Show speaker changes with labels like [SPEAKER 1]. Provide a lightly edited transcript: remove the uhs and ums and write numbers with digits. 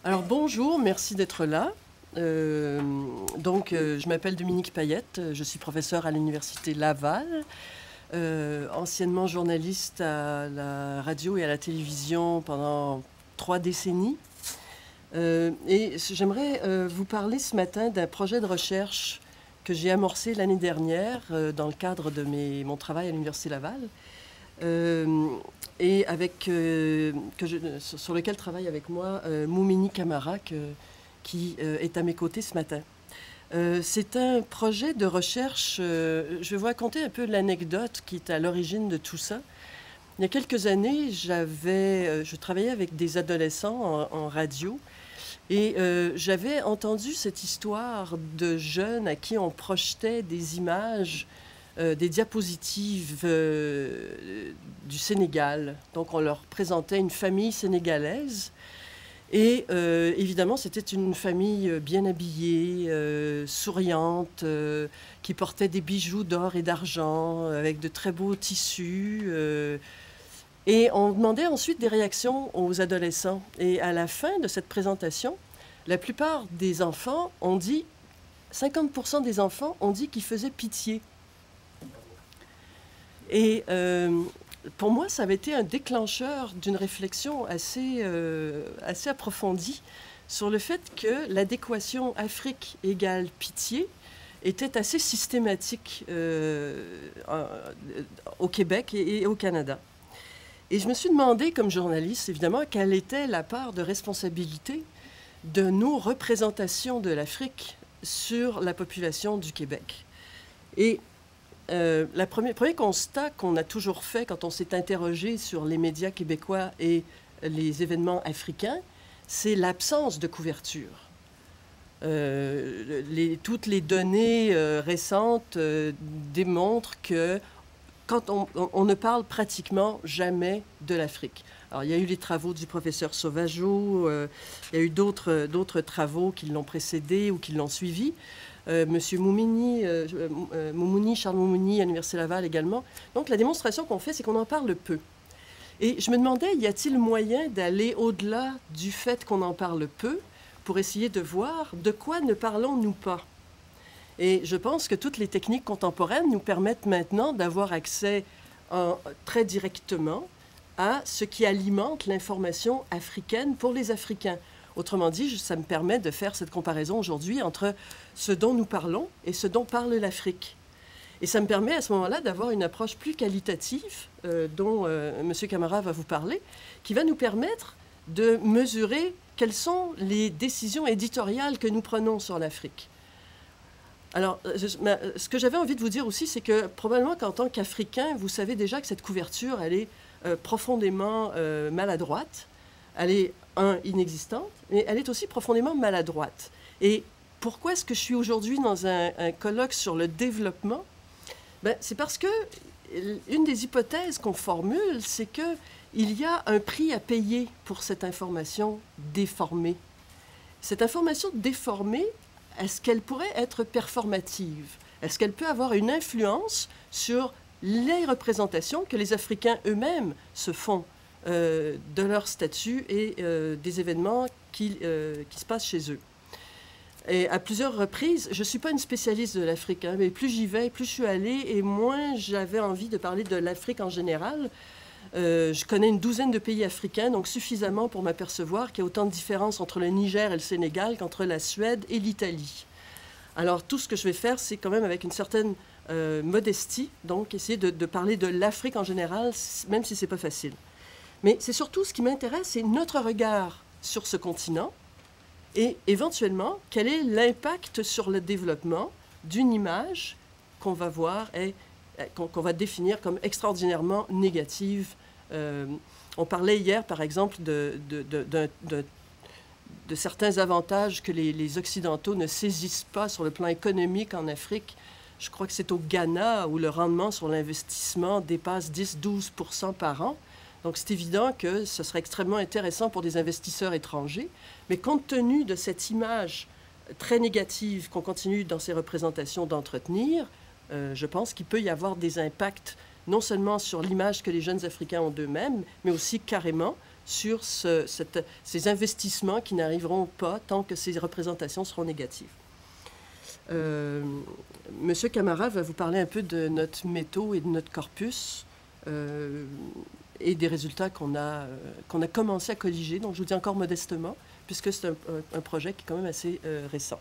[SPEAKER 1] Alors bonjour, merci d'être là. Je m'appelle Dominique Payette, je suis professeure à l'Université Laval, anciennement journaliste à la radio et à la télévision pendant 3 décennies. Et j'aimerais vous parler ce matin d'un projet de recherche que j'ai amorcé l'année dernière dans le cadre de mon travail à l'Université Laval. Et sur lequel travaille avec moi Moumini Camara, qui est à mes côtés ce matin. C'est un projet de recherche, je vais vous raconter un peu l'anecdote qui est à l'origine de tout ça. Il y a quelques années, je travaillais avec des adolescents en radio et j'avais entendu cette histoire de jeunes à qui on projetait des images des diapositives du Sénégal. Donc, on leur présentait une famille sénégalaise. Et évidemment, c'était une famille bien habillée, souriante, qui portait des bijoux d'or et d'argent, avec de très beaux tissus. Et on demandait ensuite des réactions aux adolescents. Et à la fin de cette présentation, la plupart des enfants ont dit, 50% des enfants ont dit qu'ils faisaient pitié. Et pour moi, ça avait été un déclencheur d'une réflexion assez approfondie sur le fait que l'adéquation Afrique égale pitié était assez systématique au Québec et au Canada. Et je me suis demandé, comme journaliste, évidemment, quelle était la part de responsabilité de nos représentations de l'Afrique sur la population du Québec. Et le premier constat qu'on a toujours fait quand on s'est interrogé sur les médias québécois et les événements africains, c'est l'absence de couverture. Toutes les données récentes démontrent que quand on ne parle pratiquement jamais de l'Afrique. Alors, il y a eu les travaux du professeur Sauvageau, il y a eu d'autres travaux qui l'ont précédé ou qui l'ont suivi. Monsieur Moumini, Charles Moumini à l'Université Laval également. Donc, la démonstration qu'on fait, c'est qu'on en parle peu. Et je me demandais, y a-t-il moyen d'aller au-delà du fait qu'on en parle peu pour essayer de voir de quoi ne parlons-nous pas? Et je pense que toutes les techniques contemporaines nous permettent maintenant d'avoir accès très directement à ce qui alimente l'information africaine pour les Africains. Autrement dit, ça me permet de faire cette comparaison aujourd'hui entre ce dont nous parlons et ce dont parle l'Afrique. Et ça me permet à ce moment-là d'avoir une approche plus qualitative dont M. Camara va vous parler, qui va nous permettre de mesurer quelles sont les décisions éditoriales que nous prenons sur l'Afrique. Alors, ce que j'avais envie de vous dire aussi, c'est que probablement qu'en tant qu'Africain, vous savez déjà que cette couverture, elle est profondément maladroite. Elle est, inexistante, mais elle est aussi profondément maladroite. Et pourquoi est-ce que je suis aujourd'hui dans un colloque sur le développement? C'est parce que une des hypothèses qu'on formule, c'est qu'il y a un prix à payer pour cette information déformée. Cette information déformée, est-ce qu'elle pourrait être performative? Est-ce qu'elle peut avoir une influence sur les représentations que les Africains eux-mêmes se font de leur statut et des événements qui se passent chez eux? Et à plusieurs reprises, je ne suis pas une spécialiste de l'Afrique, mais plus j'y vais, plus je suis allée, et moins j'avais envie de parler de l'Afrique en général. Je connais une douzaine de pays africains, donc suffisamment pour m'apercevoir qu'il y a autant de différences entre le Niger et le Sénégal qu'entre la Suède et l'Italie. Alors, tout ce que je vais faire, c'est quand même avec une certaine modestie, donc essayer de parler de l'Afrique en général, même si ce n'est pas facile. Mais c'est surtout ce qui m'intéresse, c'est notre regard sur ce continent et éventuellement, quel est l'impact sur le développement d'une image qu'on va voir et qu'on va définir comme extraordinairement négative. On parlait hier, par exemple, de certains avantages que les Occidentaux ne saisissent pas sur le plan économique en Afrique. Je crois que c'est au Ghana où le rendement sur l'investissement dépasse 10-12% par an. Donc, c'est évident que ce serait extrêmement intéressant pour des investisseurs étrangers. Mais compte tenu de cette image très négative qu'on continue dans ces représentations d'entretenir, je pense qu'il peut y avoir des impacts non seulement sur l'image que les jeunes Africains ont d'eux-mêmes, mais aussi carrément sur ces investissements qui n'arriveront pas tant que ces représentations seront négatives. Monsieur Camara va vous parler un peu de notre métaux et de notre corpus et des résultats qu'on a commencé à colliger. Donc, je vous dis encore modestement, puisque c'est un projet qui est quand même assez récent.